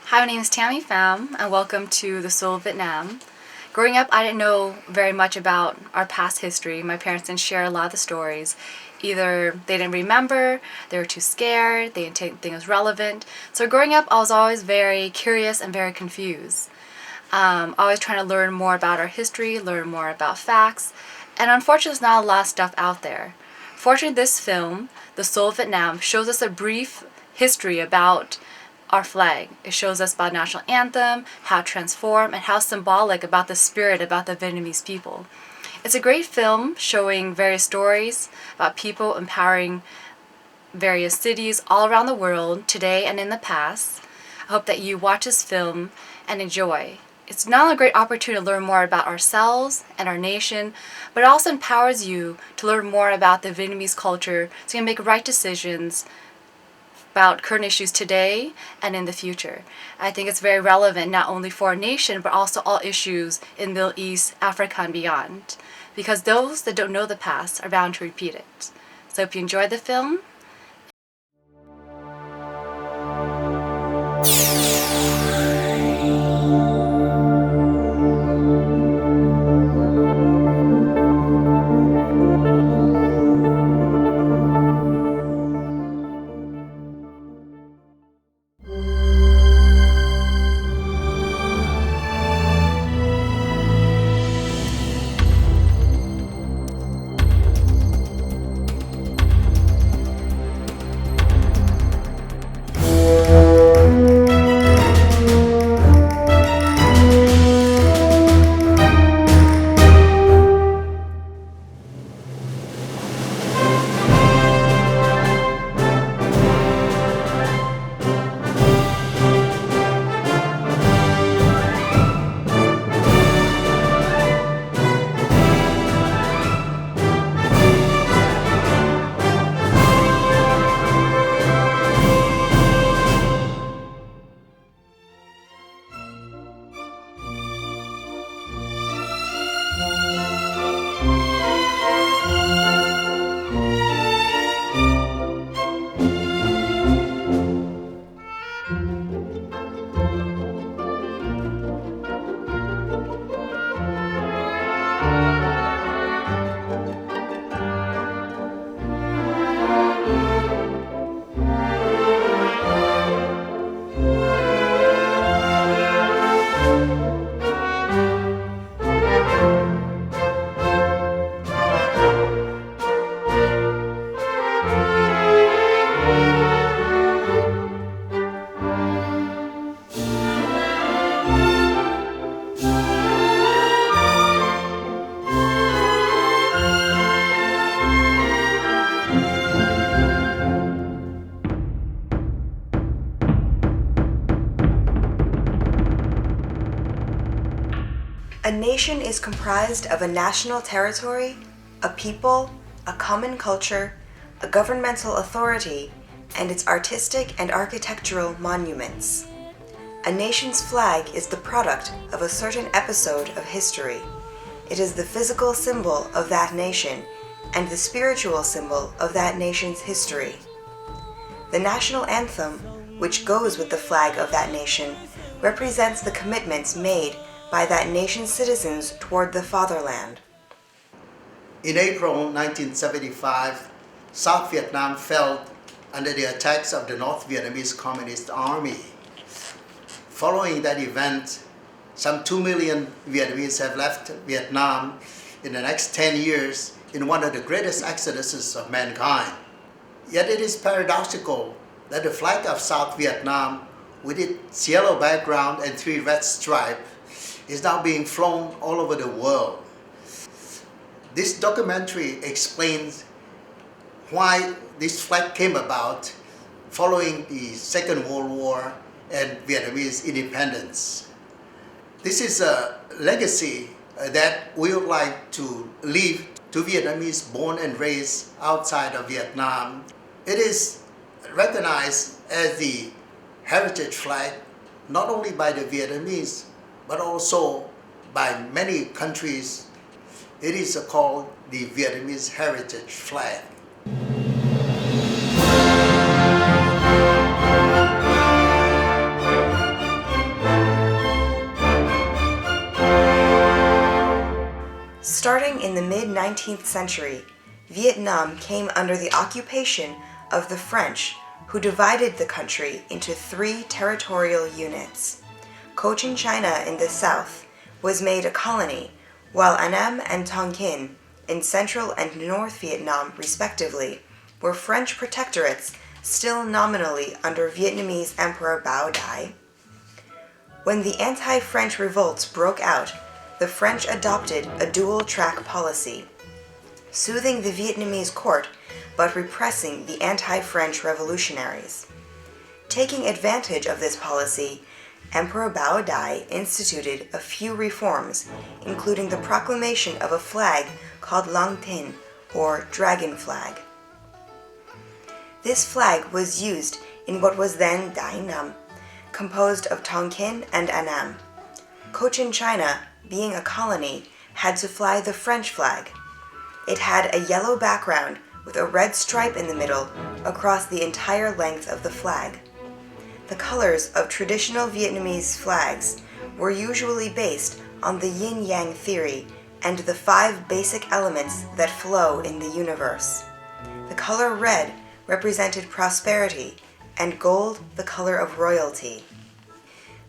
Hi, my name is Tammy Pham, and welcome to the Soul of Vietnam. Growing up, I didn't know very much about our past history. My parents didn't share a lot of the stories. Either they didn't remember, they were too scared, they didn't think it was relevant. So growing up, I was always very curious and very confused. Always trying to learn more about our history, learn more about facts, and unfortunately there's not a lot of stuff out there. Fortunately, this film, The Soul of Vietnam, shows us a brief history about our flag. It shows us about national anthem, how it transformed, and how symbolic about the spirit about the Vietnamese people. It's a great film showing various stories about people empowering various cities all around the world, today and in the past. I hope that you watch this film and enjoy. It's not only a great opportunity to learn more about ourselves and our nation, but it also empowers you to learn more about the Vietnamese culture so you can make right decisions about current issues today and in the future. I think it's very relevant not only for our nation, but also all issues in Middle East, Africa, and beyond. Because those that don't know the past are bound to repeat it. So if you enjoyed the film, A nation is comprised of a national territory, a people, a common culture, a governmental authority, and its artistic and architectural monuments. A nation's flag is the product of a certain episode of history. It is the physical symbol of that nation and the spiritual symbol of that nation's history. The national anthem, which goes with the flag of that nation, represents the commitments made by that nation's citizens toward the fatherland. In April 1975, South Vietnam fell under the attacks of the North Vietnamese Communist Army. Following that event, some 2 million Vietnamese have left Vietnam in the next 10 years in one of the greatest exoduses of mankind. Yet it is paradoxical that the flag of South Vietnam, with its yellow background and 3 red stripes, is now being flown all over the world. This documentary explains why this flag came about following the Second World War and Vietnamese independence. This is a legacy that we would like to leave to Vietnamese born and raised outside of Vietnam. It is recognized as the heritage flag not only by the Vietnamese but also by many countries. It is called the Vietnamese heritage flag. Starting in the mid-19th century, Vietnam came under the occupation of the French, who divided the country into 3 territorial units. Cochin China in the south was made a colony, while Annam and Tonkin in central and north Vietnam, respectively, were French protectorates still nominally under Vietnamese Emperor Bao Dai. When the anti-French revolts broke out, the French adopted a dual-track policy, soothing the Vietnamese court but repressing the anti-French revolutionaries. Taking advantage of this policy, Emperor Bao Dai instituted a few reforms, including the proclamation of a flag called Lang Tin, or dragon flag. This flag was used in what was then Dai Nam, composed of Tonkin and Annam. Cochin China, being a colony, had to fly the French flag. It had a yellow background with a red stripe in the middle across the entire length of the flag. The colors of traditional Vietnamese flags were usually based on the yin-yang theory and the 5 basic elements that flow in the universe. The color red represented prosperity, and gold the color of royalty.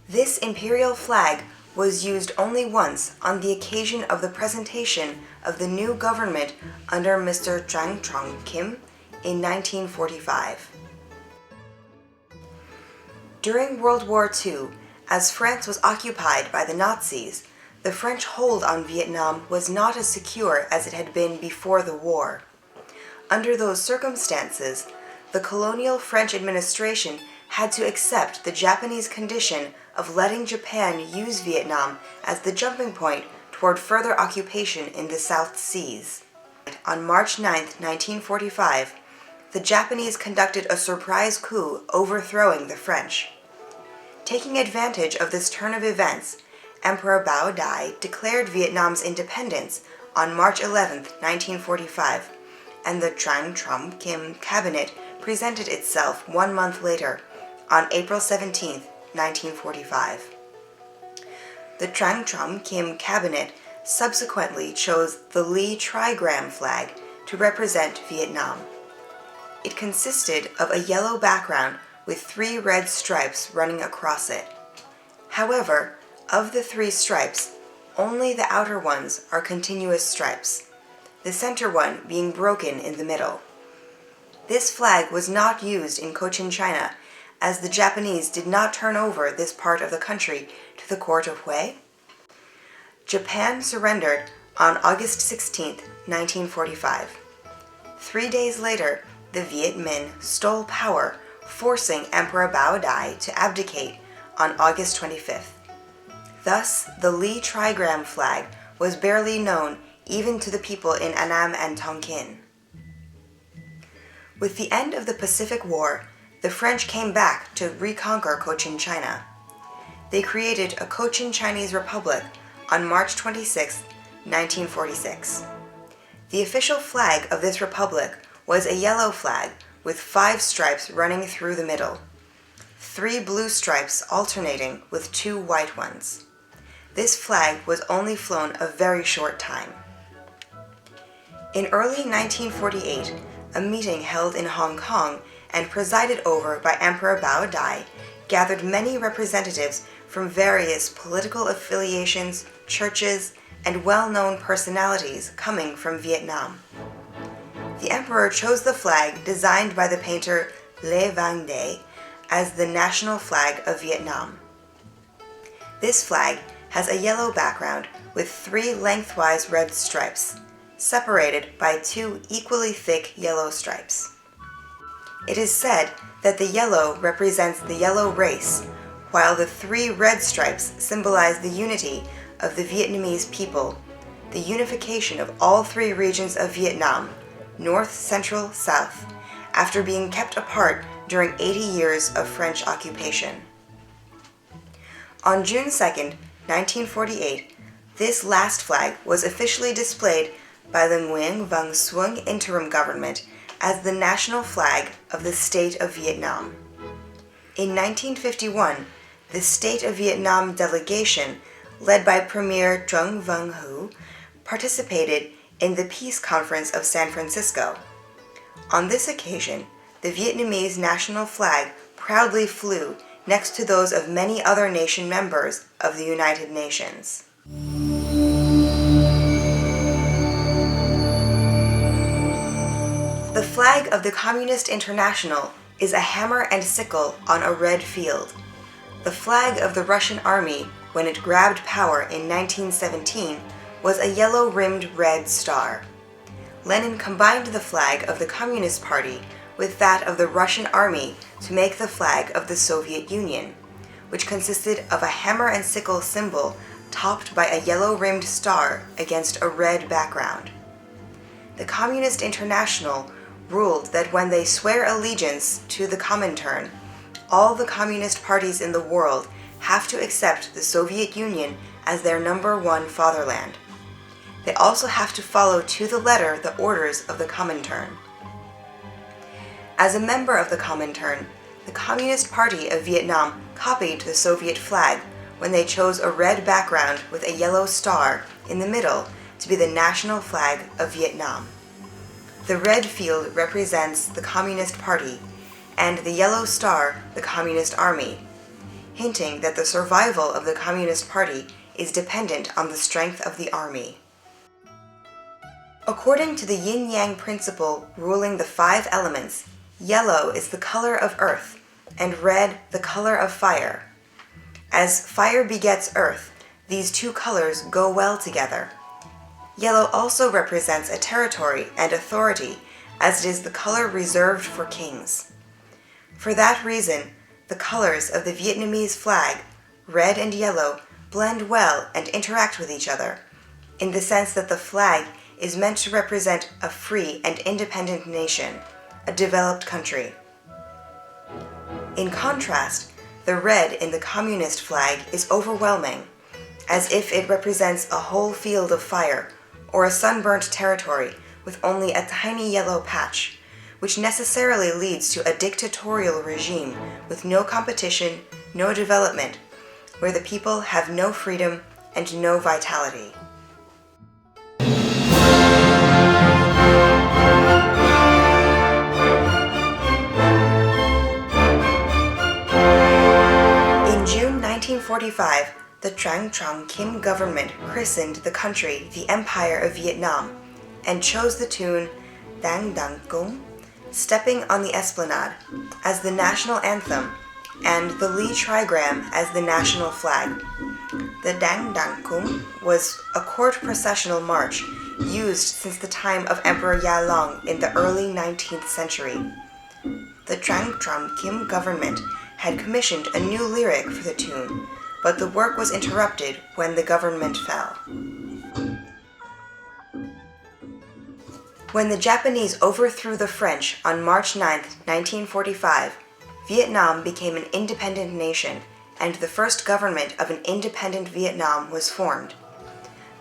This imperial flag was used only once on the occasion of the presentation of the new government under Mr. Trang Trong Kim in 1945. During World War II, as France was occupied by the Nazis, the French hold on Vietnam was not as secure as it had been before the war. Under those circumstances, the colonial French administration had to accept the Japanese condition of letting Japan use Vietnam as the jumping point toward further occupation in the South Seas. On March 9, 1945, the Japanese conducted a surprise coup overthrowing the French. Taking advantage of this turn of events, Emperor Bao Dai declared Vietnam's independence on March 11, 1945, and the Trang Trong Kim cabinet presented itself 1 month later, on April 17, 1945. The Trang Trong Kim cabinet subsequently chose the Lee trigram flag to represent Vietnam. It consisted of a yellow background with 3 red stripes running across it. However, of the 3 stripes, only the outer ones are continuous stripes, the center one being broken in the middle. This flag was not used in Cochin China, as the Japanese did not turn over this part of the country to the court of Hue. Japan surrendered on August 16, 1945. 3 days later, the Viet Minh stole power, forcing Emperor Bao Dai to abdicate on August 25th. Thus, the Lee trigram flag was barely known even to the people in Annam and Tonkin. With the end of the Pacific War, the French came back to reconquer Cochin China. they created a Cochin Chinese Republic on March 26, 1946. The official flag of this republic was a yellow flag with 5 stripes running through the middle, 3 blue stripes alternating with 2 white ones. This flag was only flown a very short time. In early 1948, a meeting held in Hong Kong and presided over by Emperor Bao Dai gathered many representatives from various political affiliations, churches, and well-known personalities coming from Vietnam. The emperor chose the flag designed by the painter Le Van Day as the national flag of Vietnam. This flag has a yellow background with 3 lengthwise red stripes, separated by 2 equally thick yellow stripes. It is said that the yellow represents the yellow race, while the 3 red stripes symbolize the unity of the Vietnamese people, the unification of all 3 regions of Vietnam, North, Central, South, after being kept apart during 80 years of French occupation. On June 2, 1948, this last flag was officially displayed by the Nguyen Van Xuân interim government as the national flag of the State of Vietnam. In 1951, the State of Vietnam delegation, led by Premier Truong Văn Hữu, participated in the Peace Conference of San Francisco. On this occasion, the Vietnamese national flag proudly flew next to those of many other nation members of the United Nations. The flag of the Communist International is a hammer and sickle on a red field. The flag of the Russian army, when it grabbed power in 1917, was a yellow-rimmed red star. Lenin combined the flag of the Communist Party with that of the Russian army to make the flag of the Soviet Union, which consisted of a hammer and sickle symbol topped by a yellow-rimmed star against a red background. The Communist International ruled that when they swear allegiance to the Comintern, all the communist parties in the world have to accept the Soviet Union as their number 1 fatherland. They also have to follow to the letter the orders of the Comintern. As a member of the Comintern, the Communist Party of Vietnam copied the Soviet flag when they chose a red background with a yellow star in the middle to be the national flag of Vietnam. The red field represents the Communist Party, and the yellow star the Communist Army, hinting that the survival of the Communist Party is dependent on the strength of the army. According to the yin-yang principle ruling the 5 elements, yellow is the color of earth, and red the color of fire. As fire begets earth, these 2 colors go well together. Yellow also represents a territory and authority, as it is the color reserved for kings. For that reason, the colors of the Vietnamese flag, red and yellow, blend well and interact with each other, in the sense that the flag is meant to represent a free and independent nation, a developed country. In contrast, the red in the communist flag is overwhelming, as if it represents a whole field of fire or a sunburnt territory with only a tiny yellow patch, which necessarily leads to a dictatorial regime with no competition, no development, where the people have no freedom and no vitality. In June 1945, the Truong Truong Kim government christened the country the Empire of Vietnam and chose the tune Dang Dang Cung, Stepping on the Esplanade, as the national anthem and the Lee trigram as the national flag. The Dang Dang Cung was a court processional march used since the time of Emperor Ya Long in the early 19th century. The Truong Truong Kim government had commissioned a new lyric for the tune, but the work was interrupted when the government fell. When the Japanese overthrew the French on March 9, 1945, Vietnam became an independent nation and the first government of an independent Vietnam was formed.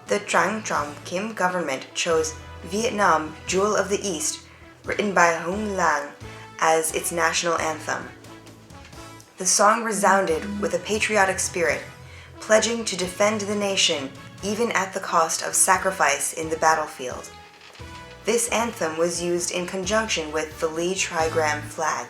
The Trang Trong Kim government chose Vietnam Jewel of the East, written by Hung Lang, as its national anthem. The song resounded with a patriotic spirit, pledging to defend the nation even at the cost of sacrifice in the battlefield. This anthem was used in conjunction with the Lee trigram flag.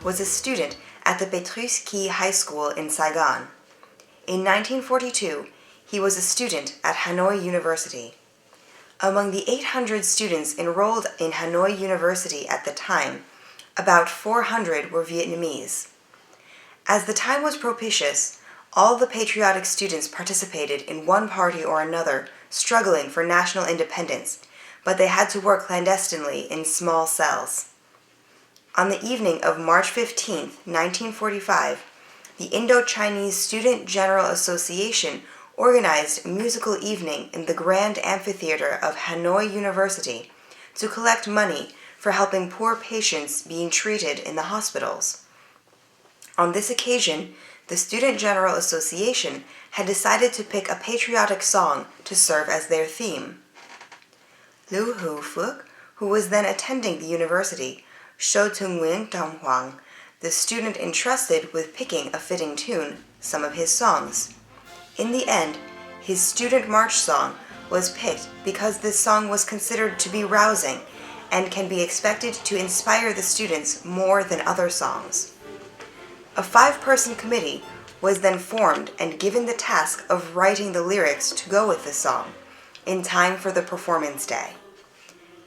Was a student at the Petrus-Ky High School in Saigon. In 1942, he was a student at Hanoi University. Among the 800 students enrolled in Hanoi University at the time, about 400 were Vietnamese. As the time was propitious, all the patriotic students participated in one party or another struggling for national independence, but they had to work clandestinely in small cells. On the evening of March 15, 1945, the Indo-Chinese Student General Association organized a musical evening in the Grand Amphitheater of Hanoi University to collect money for helping poor patients being treated in the hospitals. On this occasion, the Student General Association had decided to pick a patriotic song to serve as their theme. Liu Hu Phuc, who was then attending the university, showed to Nguyen Dong Huang, the student entrusted with picking a fitting tune, some of his songs. In the end, his student march song was picked because this song was considered to be rousing and can be expected to inspire the students more than other songs. A 5-person committee was then formed and given the task of writing the lyrics to go with the song, in time for the performance day.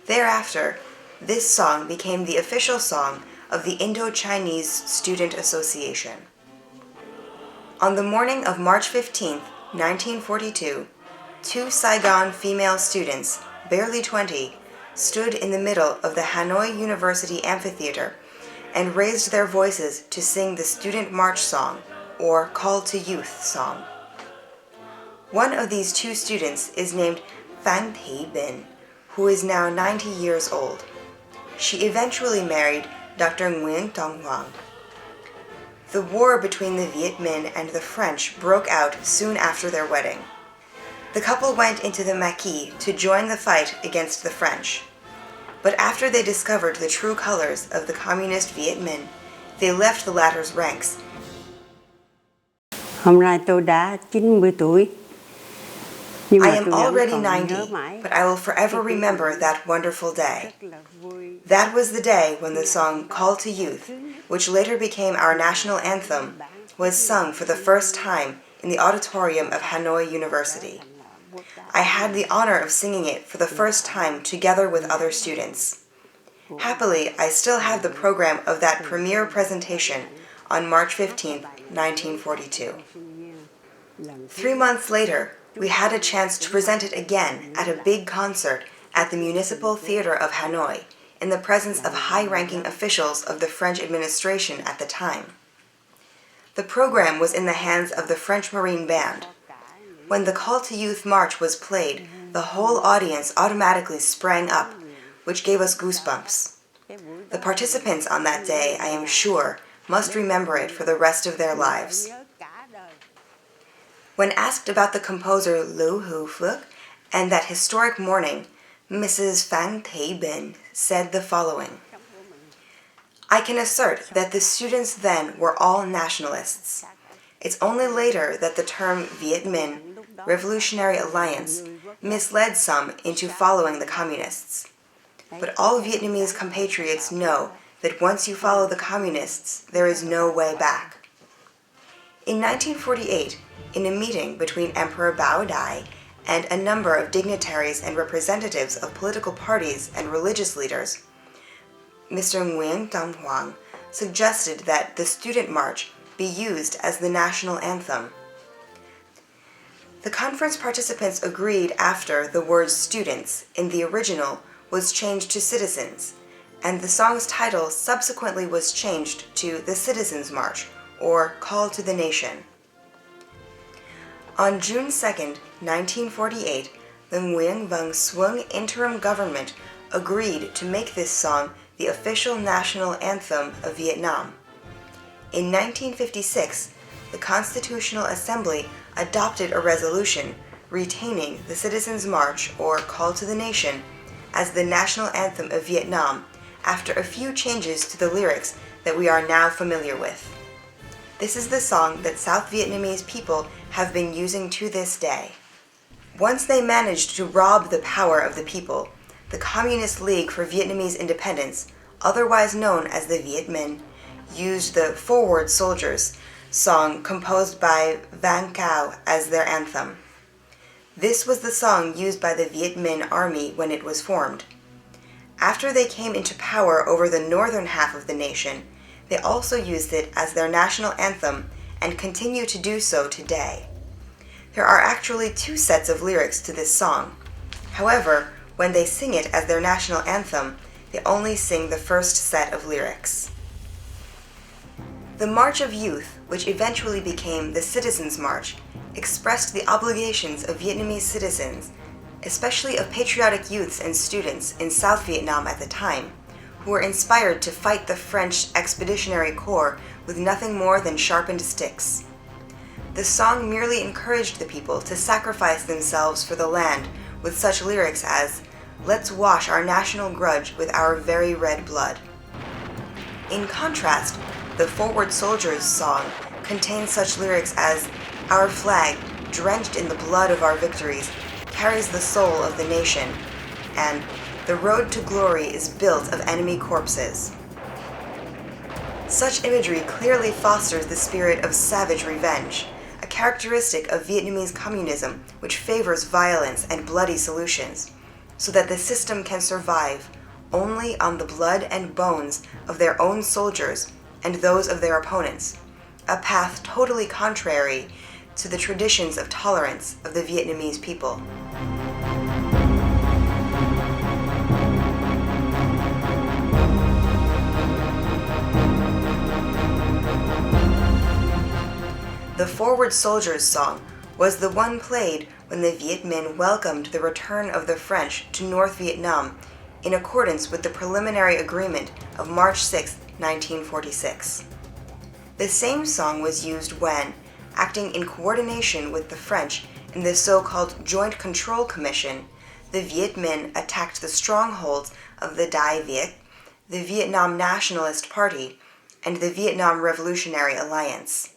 Thereafter, this song became the official song of the Indo-Chinese Student Association. On the morning of March 15, 1942, 2 Saigon female students, barely 20, stood in the middle of the Hanoi University Amphitheater and raised their voices to sing the Student March Song, or Call to Youth song. One of these 2 students is named Phan Thi Binh, who is now 90 years old. She eventually married Dr. Nguyen Dong Huang. The war between the Viet Minh and the French broke out soon after their wedding. The couple went into the Maquis to join the fight against the French. But after they discovered the true colors of the communist Viet Minh, they left the latter's ranks. Hôm nay tôi đã 90 tuổi. I am already 90, but I will forever remember that wonderful day. That was the day when the song Call to Youth, which later became our national anthem, was sung for the first time in the auditorium of Hanoi University. I had the honor of singing it for the first time together with other students. Happily, I still have the program of that premiere presentation on March 15, 1942. 3 months later, we had a chance to present it again at a big concert at the Municipal Theater of Hanoi in the presence of high-ranking officials of the French administration at the time. The program was in the hands of the French Marine Band. When the Call to Youth March was played, the whole audience automatically sprang up, which gave us goosebumps. The participants on that day, I am sure, must remember it for the rest of their lives. When asked about the composer Liu Hu Phuc and that historic morning, Mrs. Phan Thi Binh said the following: I can assert that the students then were all nationalists. It's only later that the term Viet Minh, Revolutionary Alliance, misled some into following the communists. But all Vietnamese compatriots know that once you follow the communists, there is no way back. In 1948, in a meeting between Emperor Bao Dai and a number of dignitaries and representatives of political parties and religious leaders, Mr. Nguyen Dong Huang suggested that the Student March be used as the national anthem. The conference participants agreed after the word students in the original was changed to citizens, and the song's title subsequently was changed to the Citizens' March, or Call to the Nation. On June 2, 1948, the Nguyen Van Xuân interim government agreed to make this song the official national anthem of Vietnam. In 1956, the Constitutional Assembly adopted a resolution retaining the Citizens' March, or Call to the Nation, as the national anthem of Vietnam after a few changes to the lyrics that we are now familiar with. This is the song that South Vietnamese people have been using to this day. Once they managed to rob the power of the people, the Communist League for Vietnamese Independence, otherwise known as the Viet Minh, used the Forward Soldiers song composed by Van Cao as their anthem. This was the song used by the Viet Minh Army when it was formed. After they came into power over the northern half of the nation, they also used it as their national anthem and continue to do so today. There are actually two sets of lyrics to this song. However, when they sing it as their national anthem, they only sing the first set of lyrics. The March of Youth, which eventually became the Citizens' March, expressed the obligations of Vietnamese citizens, especially of patriotic youths and students in South Vietnam at the time, who were inspired to fight the French Expeditionary Corps with nothing more than sharpened sticks. The song merely encouraged the people to sacrifice themselves for the land with such lyrics as, "Let's wash our national grudge with our very red blood." In contrast, the Forward Soldiers song contains such lyrics as, "Our flag, drenched in the blood of our victories, carries the soul of the nation," and "The road to glory is built of enemy corpses." Such imagery clearly fosters the spirit of savage revenge, a characteristic of Vietnamese communism which favors violence and bloody solutions, so that the system can survive only on the blood and bones of their own soldiers and those of their opponents, a path totally contrary to the traditions of tolerance of the Vietnamese people. The Forward Soldiers song was the one played when the Viet Minh welcomed the return of the French to North Vietnam in accordance with the preliminary agreement of March 6, 1946. The same song was used when, acting in coordination with the French in the so-called Joint Control Commission, the Viet Minh attacked the strongholds of the Dai Viet, the Vietnam Nationalist Party, and the Vietnam Revolutionary Alliance.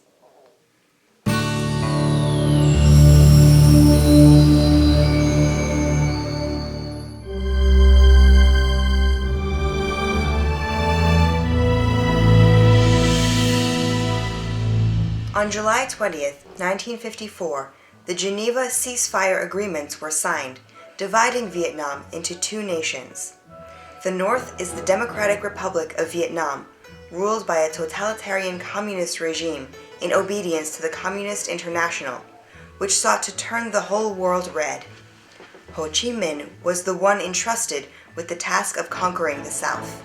On July 20th, 1954, the Geneva ceasefire agreements were signed, dividing Vietnam into two nations. The North is the Democratic Republic of Vietnam, ruled by a totalitarian communist regime in obedience to the Communist International, which sought to turn the whole world red. Ho Chi Minh was the one entrusted with the task of conquering the South.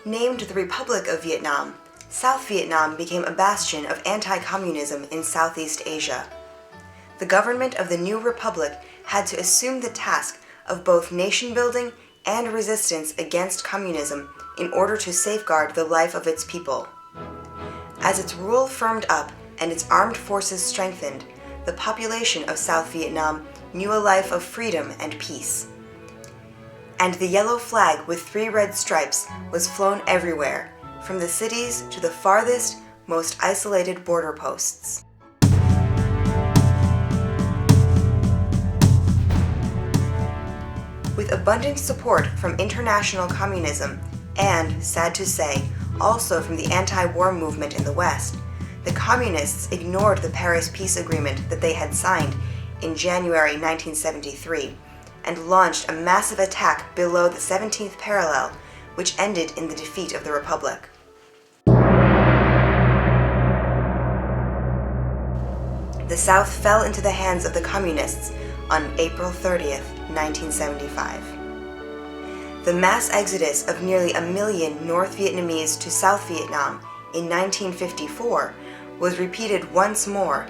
Named the Republic of Vietnam, South Vietnam became a bastion of anti-communism in Southeast Asia. The government of the new republic had to assume the task of both nation-building and resistance against communism in order to safeguard the life of its people. As its rule firmed up and its armed forces strengthened, the population of South Vietnam knew a life of freedom and peace. And the yellow flag with 3 red stripes was flown everywhere, from the cities to the farthest, most isolated border posts. With abundant support from international communism and, sad to say, also from the anti-war movement in the West, the communists ignored the Paris Peace Agreement that they had signed in January 1973 and launched a massive attack below the 17th parallel which ended in the defeat of the Republic. The South fell into the hands of the Communists on April 30th, 1975. The mass exodus of nearly 1 million North Vietnamese to South Vietnam in 1954 was repeated once more,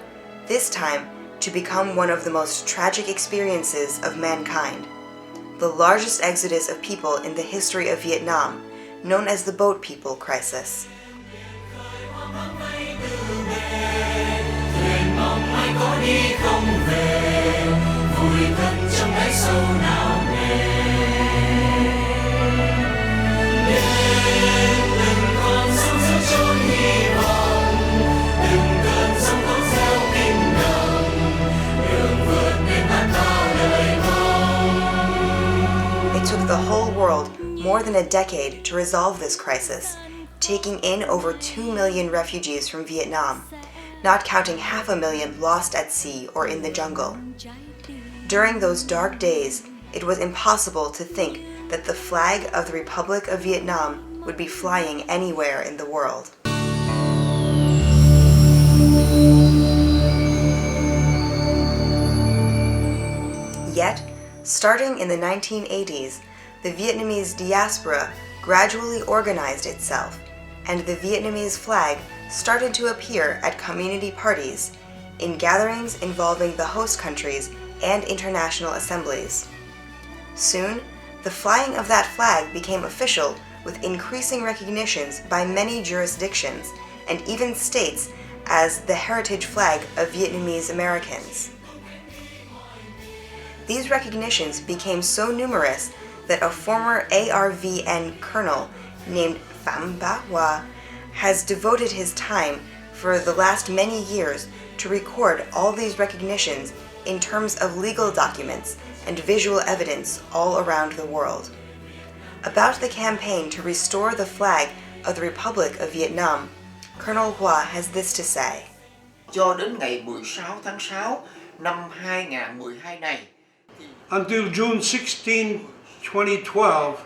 this time to become one of the most tragic experiences of mankind. The largest exodus of people in the history of Vietnam, known as the Boat People Crisis. It took the whole world more than a decade to resolve this crisis, taking in over 2 million refugees from Vietnam, not counting 500,000 lost at sea or in the jungle. During those dark days, it was impossible to think that the flag of the Republic of Vietnam would be flying anywhere in the world. Yet, starting in the 1980s, the Vietnamese diaspora gradually organized itself, and the Vietnamese flag started to appear at community parties, in gatherings involving the host countries and international assemblies. Soon, the flying of that flag became official with increasing recognitions by many jurisdictions and even states as the heritage flag of Vietnamese Americans. These recognitions became so numerous that a former ARVN colonel named Pham Ba Hoa has devoted his time for the last many years to record all these recognitions in terms of legal documents and visual evidence all around the world. About the campaign to restore the flag of the Republic of Vietnam, Colonel Hoa has this to say. Cho đến ngày 16 tháng 6 năm 2012 này. Until June 16, 2012,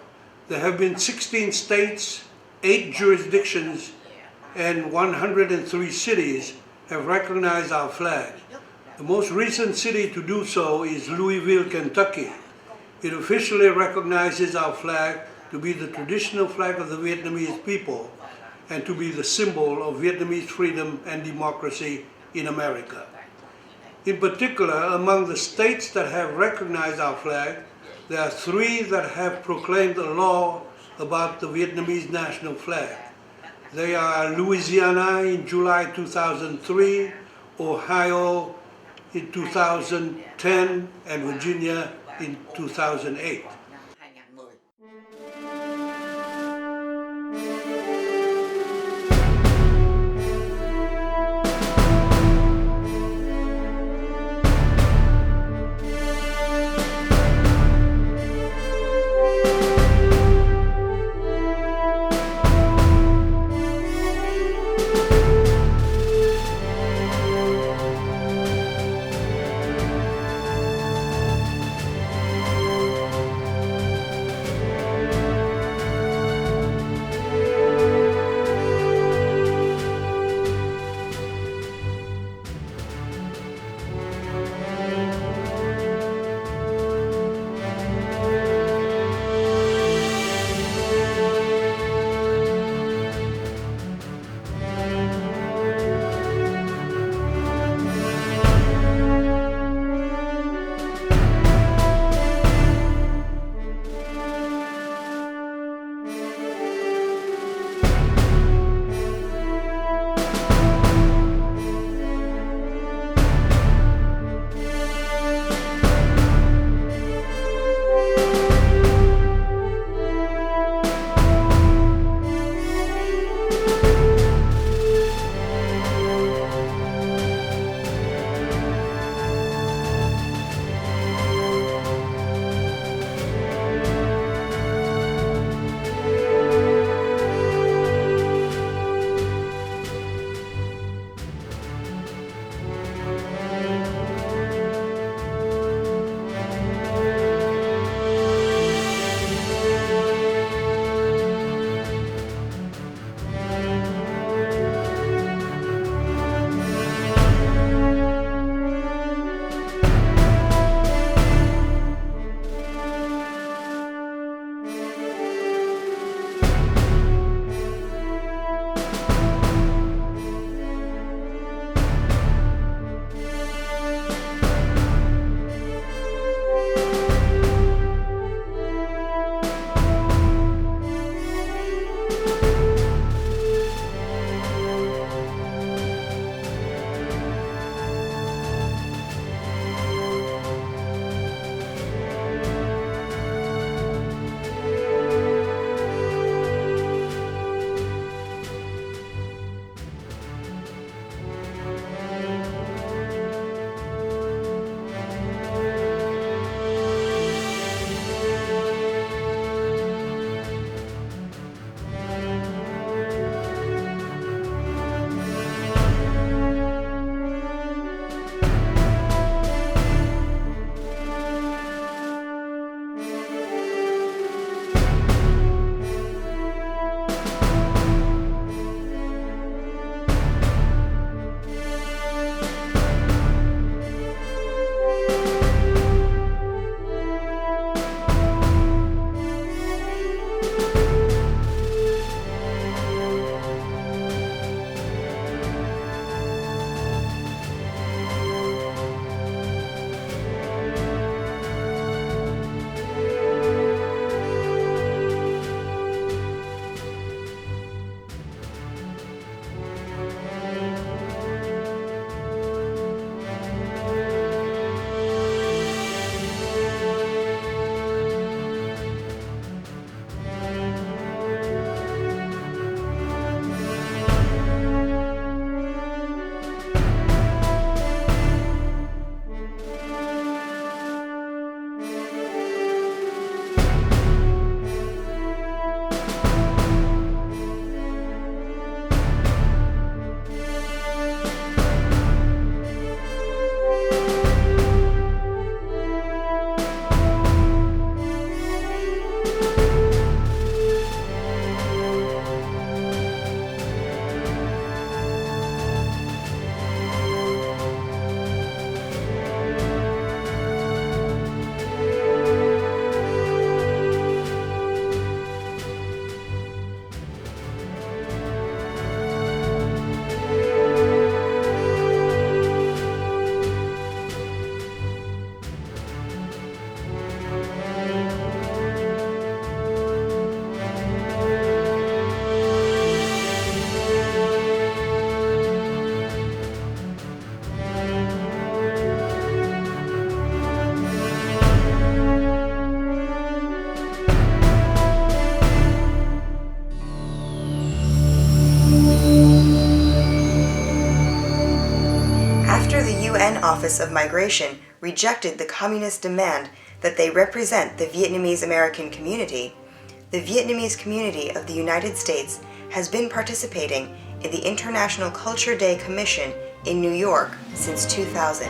there have been 16 states, 8 jurisdictions, and 103 cities have recognized our flag. The most recent city to do so is Louisville, Kentucky. It officially recognizes our flag to be the traditional flag of the Vietnamese people and to be the symbol of Vietnamese freedom and democracy in America. In particular, among the states that have recognized our flag, there are 3 that have proclaimed a law about the Vietnamese national flag. They are Louisiana in July 2003, Ohio in 2010, and Virginia in 2008. the UN Office of Migration rejected the communist demand that they represent the Vietnamese American community, the Vietnamese community of the United States has been participating in the International Culture Day Commission in New York since 2000.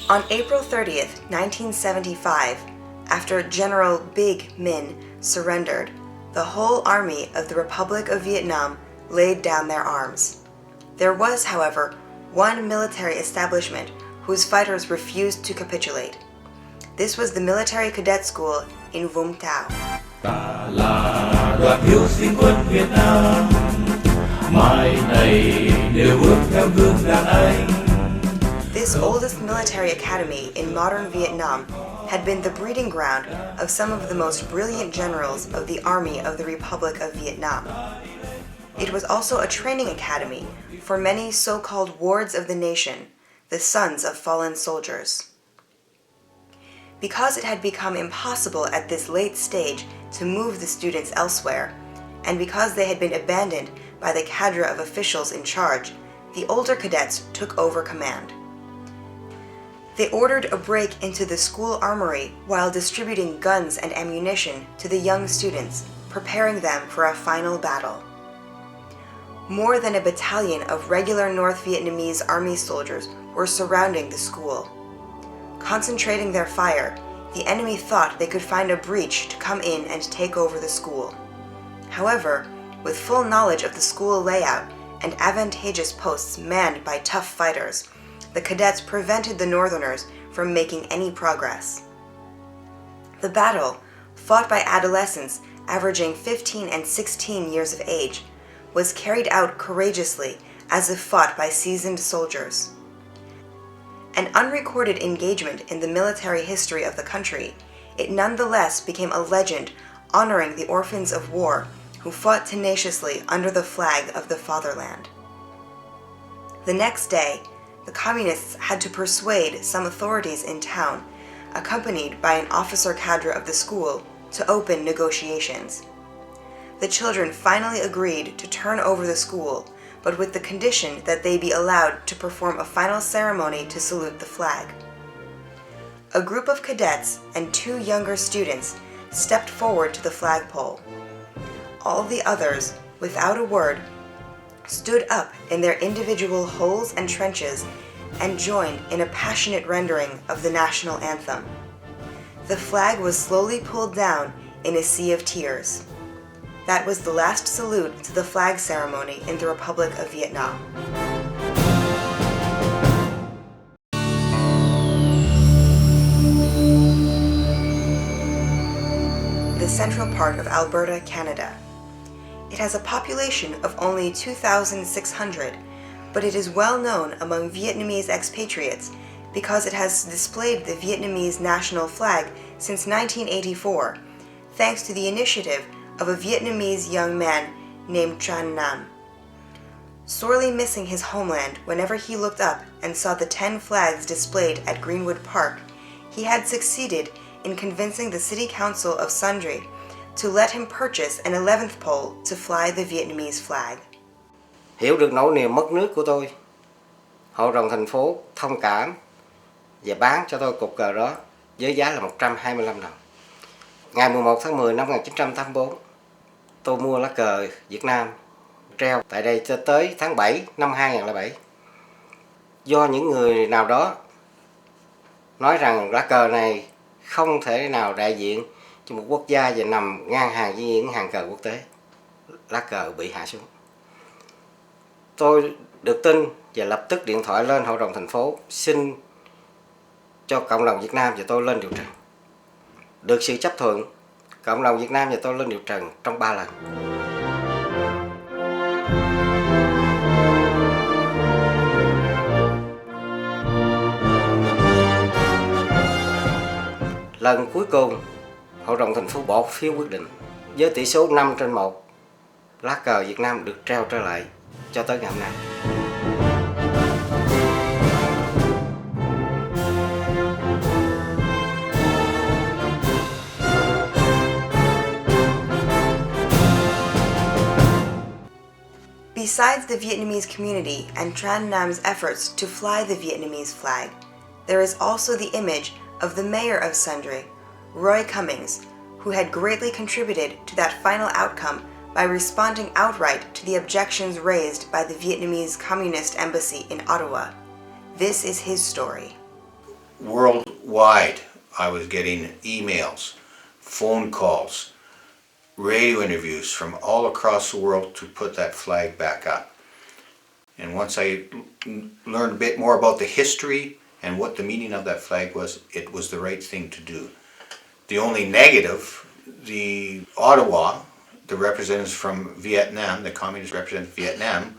On April 30th, 1975, after General Big Min surrendered, the whole army of the Republic of Vietnam laid down their arms. There was, however, one military establishment whose fighters refused to capitulate. This was the military cadet school in Vũng Tàu. Ta là đoàn hiếu sinh quân Việt Nam, mai này đều bước theo gương đàn anh. This oldest military academy in modern Vietnam had been the breeding ground of some of the most brilliant generals of the Army of the Republic of Vietnam. It was also a training academy for many so-called wards of the nation, the sons of fallen soldiers. Because it had become impossible at this late stage to move the students elsewhere, and because they had been abandoned by the cadre of officials in charge, the older cadets took over command. They ordered a break into the school armory while distributing guns and ammunition to the young students, preparing them for a final battle. More than a battalion of regular North Vietnamese army soldiers were surrounding the school. Concentrating their fire, the enemy thought they could find a breach to come in and take over the school. However, with full knowledge of the school layout and advantageous posts manned by tough fighters, the cadets prevented the Northerners from making any progress. The battle, fought by adolescents averaging 15 and 16 years of age, was carried out courageously as if fought by seasoned soldiers. An unrecorded engagement in the military history of the country, it nonetheless became a legend honoring the orphans of war who fought tenaciously under the flag of the fatherland. The next day, the communists had to persuade some authorities in town, accompanied by an officer cadre of the school, to open negotiations. The children finally agreed to turn over the school, but with the condition that they be allowed to perform a final ceremony to salute the flag. A group of cadets and 2 younger students stepped forward to the flagpole. All the others, without a word, stood up in their individual holes and trenches and joined in a passionate rendering of the national anthem. The flag was slowly pulled down in a sea of tears. That was the last salute to the flag ceremony in the Republic of Vietnam. The central part of Alberta, Canada. It has a population of only 2,600, but it is well known among Vietnamese expatriates because it has displayed the Vietnamese national flag since 1984, thanks to the initiative of a Vietnamese young man named Tran Nam. Sorely missing his homeland whenever he looked up and saw the 10 flags displayed at Greenwood Park, he had succeeded in convincing the City Council of Sundre to let him purchase an 11th pole to fly the Vietnamese flag. Hiểu được nỗi niềm mất nước của tôi, Hội đồng thành phố thông cảm và bán cho tôi cục cờ đó với giá là 125 đồng. Ngày 11 tháng 10 năm 1984, tôi mua lá cờ Việt Nam treo tại đây cho tới tháng 7 năm 2007. Do những người nào đó nói rằng lá cờ này không thể nào đại diện cho một quốc gia và nằm ngang hàng với những hàng cờ quốc tế, lá cờ bị hạ xuống. Tôi được tin và lập tức điện thoại lên hội đồng thành phố xin cho cộng đồng Việt Nam và tôi lên điều trần. Được sự chấp thuận, cộng đồng Việt Nam và tôi lên điều trần trong 3 lần. Lần cuối cùng, hội đồng thành phố bỏ phiếu quyết định với tỷ số 5-1, lá cờ Việt Nam được treo trở lại cho tới ngày hôm nay. Besides the Vietnamese community and Tran Nam's efforts to fly the Vietnamese flag, there is also the image of the mayor of Sundre, Roy Cummings, who had greatly contributed to that final outcome by responding outright to the objections raised by the Vietnamese Communist Embassy in Ottawa. This is his story. Worldwide, I was getting emails, phone calls, radio interviews from all across the world to put that flag back up. And once I learned a bit more about the history and what the meaning of that flag was, it was the right thing to do. The only negative, the Ottawa, the representatives from Vietnam, the communist representative of Vietnam,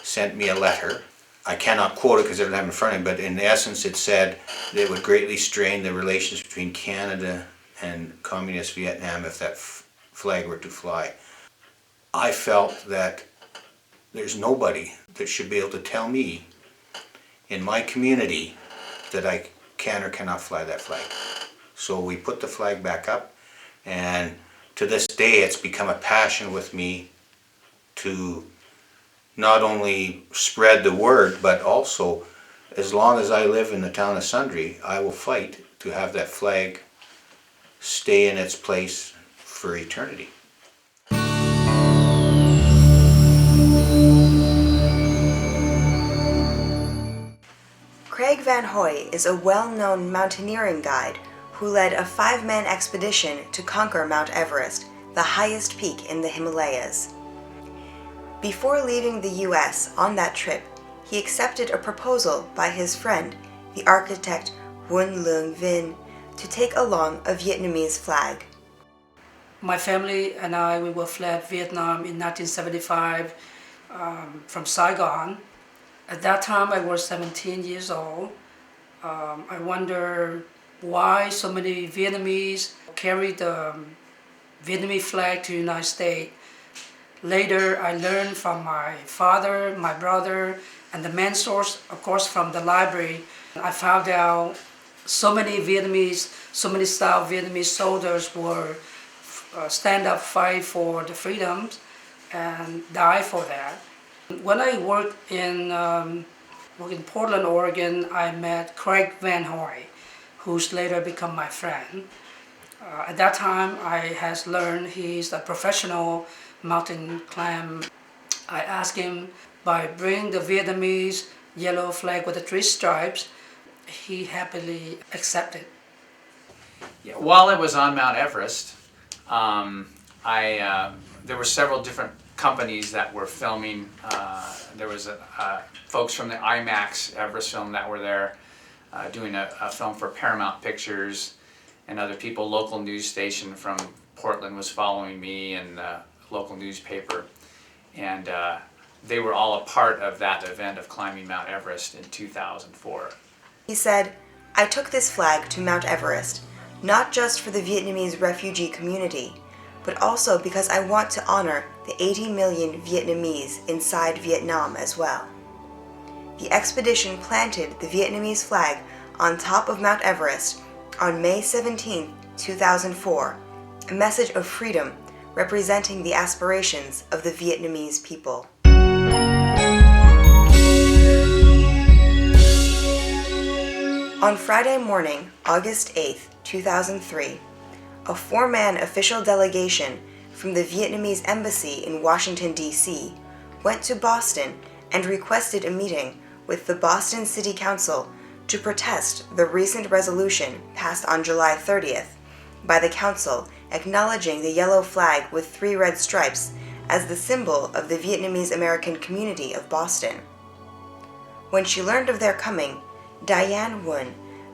sent me a letter. I cannot quote it because I don't have it in front of me, but in essence it said that it would greatly strain the relations between Canada and communist Vietnam if that flag were to fly. I felt that there's nobody that should be able to tell me in my community that I can or cannot fly that flag. So we put the flag back up, and to this day it's become a passion with me to not only spread the word, but also, as long as I live in the town of Sundre, I will fight to have that flag stay in its place for eternity. Craig Van Hoy is a well-known mountaineering guide who led a 5-man expedition to conquer Mount Everest, the highest peak in the Himalayas. Before leaving the US on that trip, he accepted a proposal by his friend, the architect Nguyen Loong Vinh, to take along a Vietnamese flag. My family and we were fled Vietnam in 1975 from Saigon. At that time I was 17 years old. I wonder why so many Vietnamese carried the Vietnamese flag to the United States. Later I learned from my father, my brother, and the main source, of course, from the library. I found out so many South Vietnamese soldiers were stand up, fight for the freedoms, and die for that. When I worked in Portland, Oregon, I met Craig Van Hoy, who's later become my friend. At that time, I has learned he's a professional mountain climber. I asked him by bring the Vietnamese yellow flag with the 3 stripes. He happily accepted. Yeah, while I was on Mount Everest, there were several different companies that were filming. There was folks from the IMAX Everest film that were there doing a film for Paramount Pictures, and other people. Local news station from Portland was following me, and local newspaper, and they were all a part of that event of climbing Mount Everest in 2004. He said, "I took this flag to Mount Everest, not just for the Vietnamese refugee community, but also because I want to honor the 80 million Vietnamese inside Vietnam as well." The expedition planted the Vietnamese flag on top of Mount Everest on May 17, 2004, a message of freedom representing the aspirations of the Vietnamese people. On Friday morning, August 8, 2003, a four-man official delegation from the Vietnamese embassy in Washington, D.C., went to Boston and requested a meeting with the Boston City Council to protest the recent resolution passed on July 30th by the council acknowledging the yellow flag with 3 red stripes as the symbol of the Vietnamese American community of Boston. When she learned of their coming, Diane Nguyen,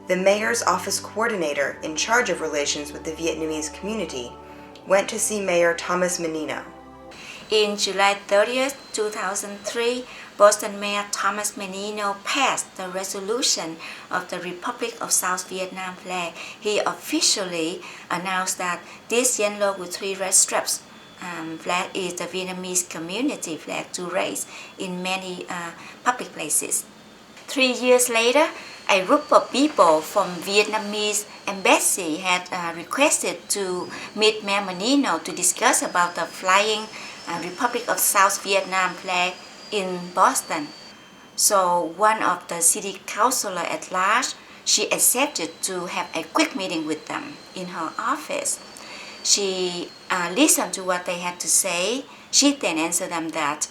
the mayor's office coordinator in charge of relations with the Vietnamese community, went to see Mayor Thomas Menino. In July 30th, 2003, Boston Mayor Thomas Menino passed the resolution of the Republic of South Vietnam flag. He officially announced that this yellow with 3 red stripes flag is the Vietnamese community flag to raise in many public places. 3 years later, a group of people from Vietnamese embassy had requested to meet Mayor Menino to discuss about the flying Republic of South Vietnam flag in Boston. So one of the city councilor at large, she accepted to have a quick meeting with them in her office. She listened to what they had to say. She then answered them that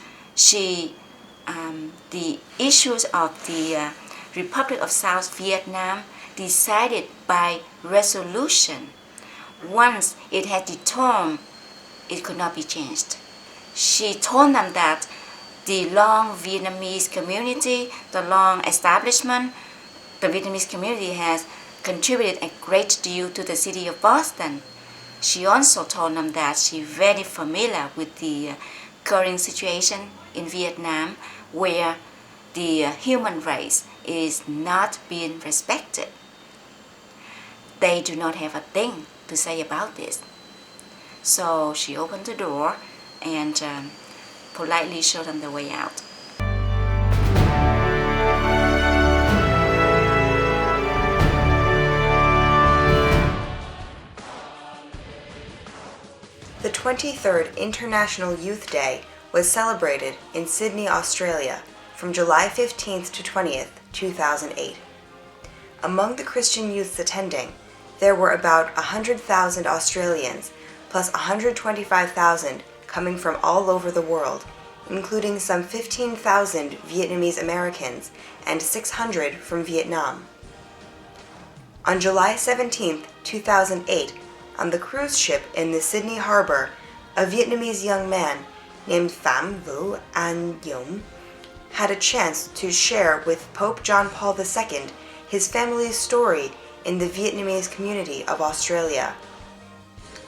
the issues of the Republic of South Vietnam decided by resolution. Once it had determined, it could not be changed. She told them that the long Vietnamese community, the long establishment, the Vietnamese community has contributed a great deal to the city of Boston. She also told them that she's very familiar with the current situation in Vietnam where the human race is not being respected. They do not have a thing to say about this. So she opened the door and politely showed them the way out. The 23rd International Youth Day was celebrated in Sydney, Australia, from July 15th to 20th, 2008. Among the Christian youths attending, there were about 100,000 Australians, plus 125,000 coming from all over the world, including some 15,000 Vietnamese Americans and 600 from Vietnam. On July 17, 2008, on the cruise ship in the Sydney Harbour, a Vietnamese young man named Pham Vu An Dũng had a chance to share with Pope John Paul II his family's story in the Vietnamese community of Australia.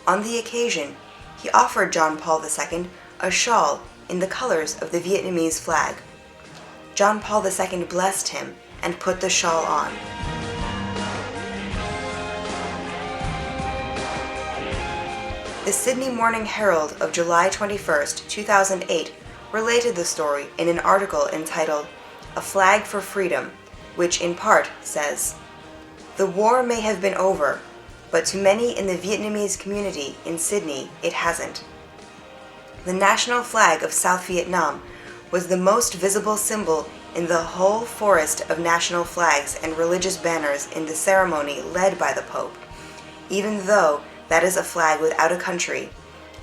On the occasion, he offered John Paul II a shawl in the colors of the Vietnamese flag. John Paul II blessed him and put the shawl on. The Sydney Morning Herald of July 21, 2008 related the story in an article entitled "A Flag for Freedom," which in part says, "The war may have been over, but to many in the Vietnamese community in Sydney, it hasn't." The national flag of South Vietnam was the most visible symbol in the whole forest of national flags and religious banners in the ceremony led by the Pope, even though that is a flag without a country,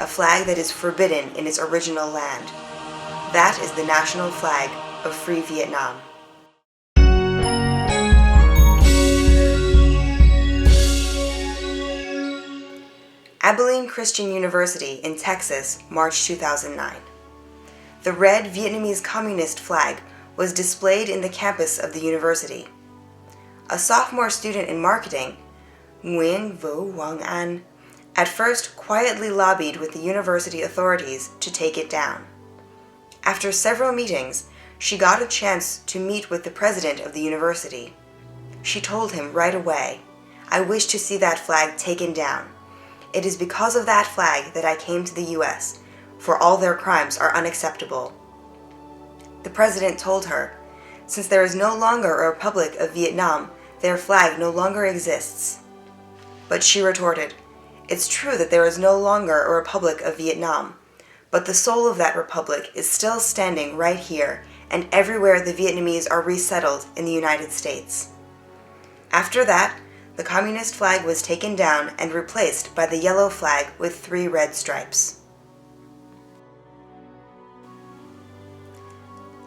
a flag that is forbidden in its original land. That is the national flag of Free Vietnam. Abilene Christian University in Texas, March 2009. The red Vietnamese Communist flag was displayed in the campus of the university. A sophomore student in marketing, Nguyen Vu Quang An, at first quietly lobbied with the university authorities to take it down. After several meetings, she got a chance to meet with the president of the university. She told him right away, "I wish to see that flag taken down. It is because of that flag that I came to the U.S., for all their crimes are unacceptable." The president told her, "Since there is no longer a Republic of Vietnam, their flag no longer exists." But she retorted, "It's true that there is no longer a Republic of Vietnam, but the soul of that republic is still standing right here and everywhere the Vietnamese are resettled in the United States." After that, the communist flag was taken down and replaced by the yellow flag with 3 red stripes.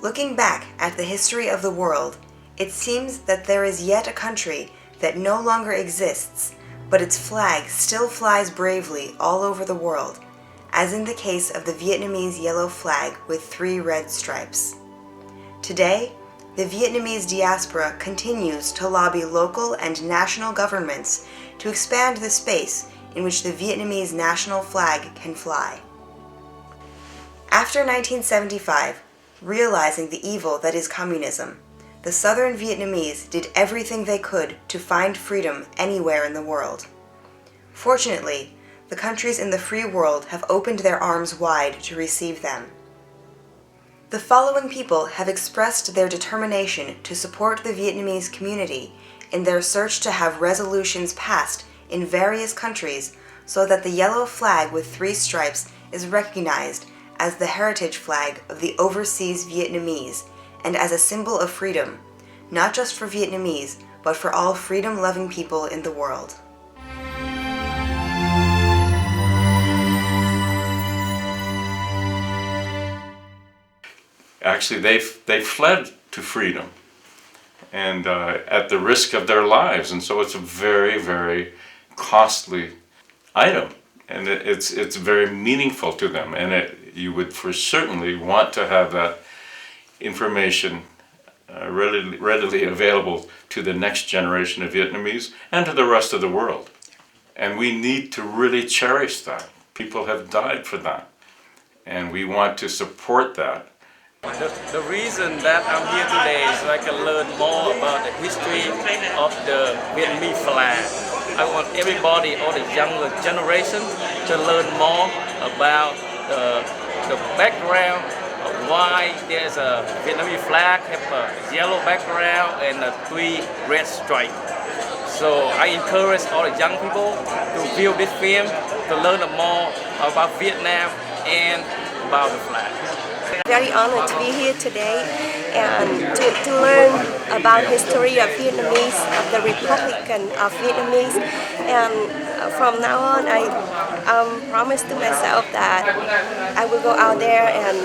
Looking back at the history of the world, it seems that there is yet a country that no longer exists, but its flag still flies bravely all over the world, as in the case of the Vietnamese yellow flag with 3 red stripes. Today, the Vietnamese diaspora continues to lobby local and national governments to expand the space in which the Vietnamese national flag can fly. After 1975, realizing the evil that is communism, the southern Vietnamese did everything they could to find freedom anywhere in the world. Fortunately, the countries in the free world have opened their arms wide to receive them. The following people have expressed their determination to support the Vietnamese community in their search to have resolutions passed in various countries so that the yellow flag with 3 stripes is recognized as the heritage flag of the overseas Vietnamese and as a symbol of freedom, not just for Vietnamese, but for all freedom-loving people in the world. Actually, they fled to freedom, and at the risk of their lives, and so it's a very, very costly item, and it's very meaningful to them, and you would for certainly want to have that information readily available to the next generation of Vietnamese and to the rest of the world. And we need to really cherish that. People have died for that, and we want to support that. The reason that I'm here today is so I can learn more about the history of the Vietnamese flag. I want everybody, all the younger generation, to learn more about the background of why there's a Vietnamese flag, have a yellow background and a 3 red stripes. So I encourage all the young people to view this film, to learn more about Vietnam and about the flag. Very honored to be here today and to learn about history of Vietnamese, of the Republic of Vietnamese. And from now on, I promise to myself that I will go out there and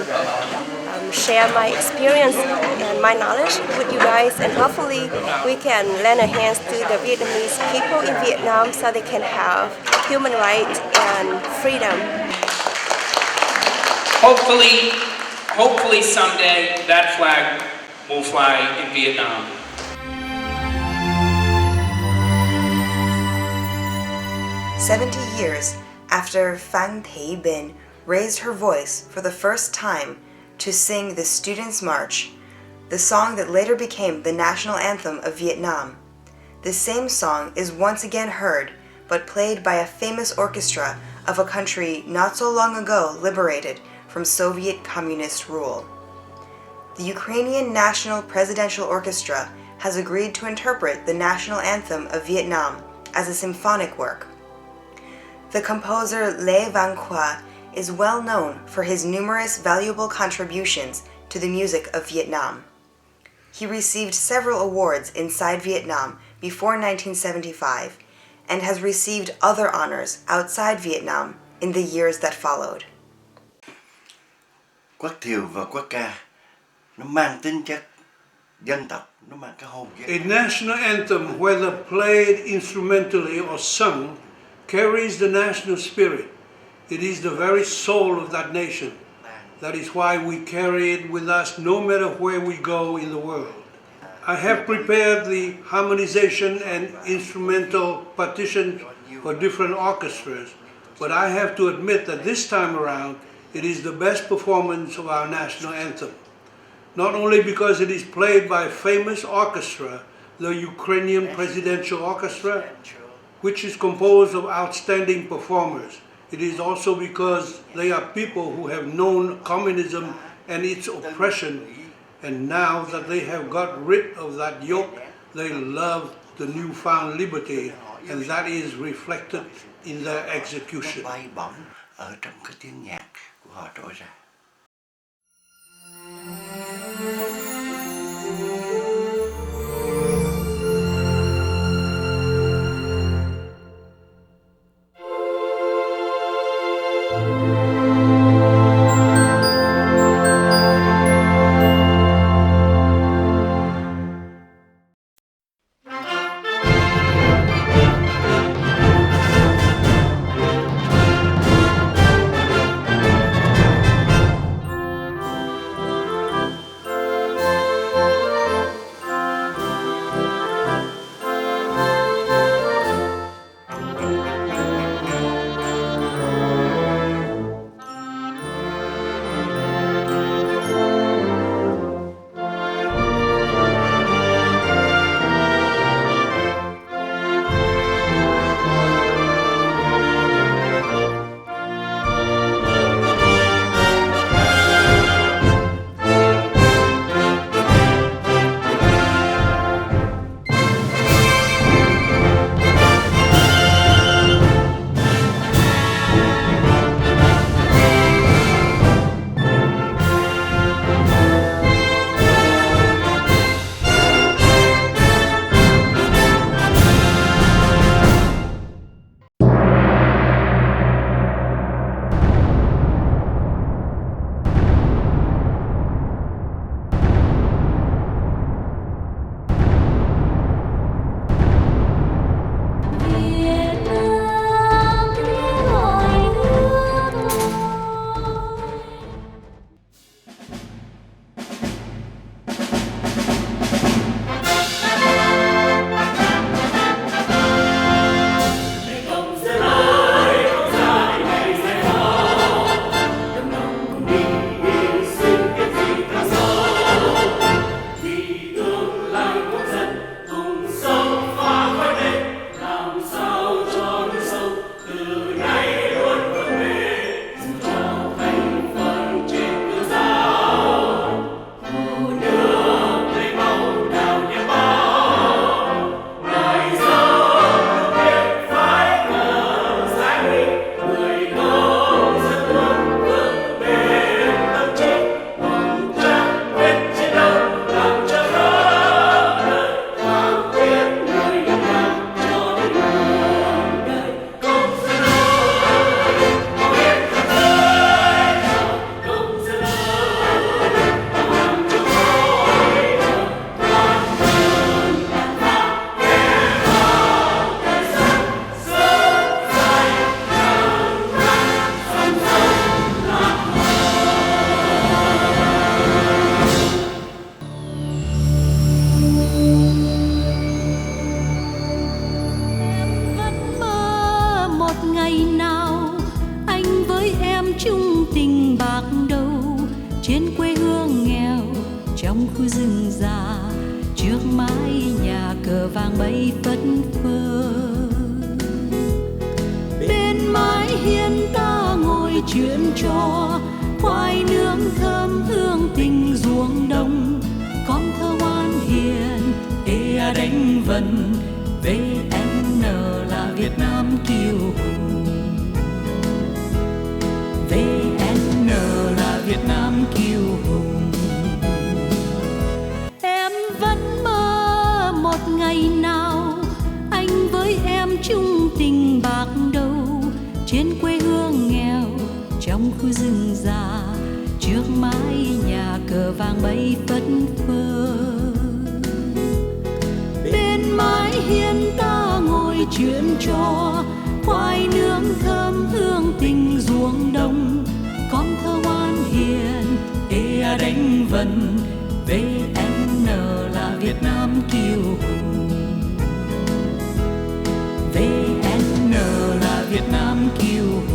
share my experience and my knowledge with you guys, and hopefully we can lend a hand to the Vietnamese people in Vietnam so they can have human rights and freedom. Hopefully someday that flag will fly in Vietnam. "70 years after Phan Thi Binh raised her voice for the first time to sing the Students' March, the song that later became the national anthem of Vietnam, the same song is once again heard, but played by a famous orchestra of a country not so long ago liberated from Soviet communist rule. The Ukrainian National Presidential Orchestra has agreed to interpret the national anthem of Vietnam as a symphonic work. The composer Lê Van Khoa is well known for his numerous valuable contributions to the music of Vietnam. He received several awards inside Vietnam before 1975 and has received other honors outside Vietnam in the years that followed. Quốc thiều và quốc ca nó mang tính chất dân tộc, nó mang cái hồn dân. A national anthem, whether played instrumentally or sung, carries the national spirit. It is the very soul of that nation. That is why we carry it with us no matter where we go in the world. I have prepared the harmonization and instrumental partitions for different orchestras, but I have to admit that this time around it is the best performance of our national anthem. Not only because it is played by a famous orchestra, the Ukrainian Presidential Orchestra, which is composed of outstanding performers. It is also because they are people who have known communism and its oppression, and now that they have got rid of that yoke, they love the newfound liberty, and that is reflected in their execution. Bay bổng ở trong cái tiếng nhạc của họ trỗi ra. bay phất phơ. Bên mái hiên ta ngồi chuyện trò, khoai nướng thơm hương tình ruộng đồng. Con thơ ngoan hiền ê đánh vần, VN là Việt Nam kiêu hùng. VN là Việt Nam kiêu hùng. Em vẫn mơ một ngày nào anh với em chung tình bạc đầu, trên quê hương nghèo trong khu rừng già, trước mái nhà cờ vàng bay phất phơ. Bên mái hiên ta ngồi chuyện trò, khoai nướng thơm hương tình ruộng đồng. Con thơ ngoan hiền ê đánh vần, VN là Việt Nam kiêu hùng. VN là Việt Nam kiêu hùng.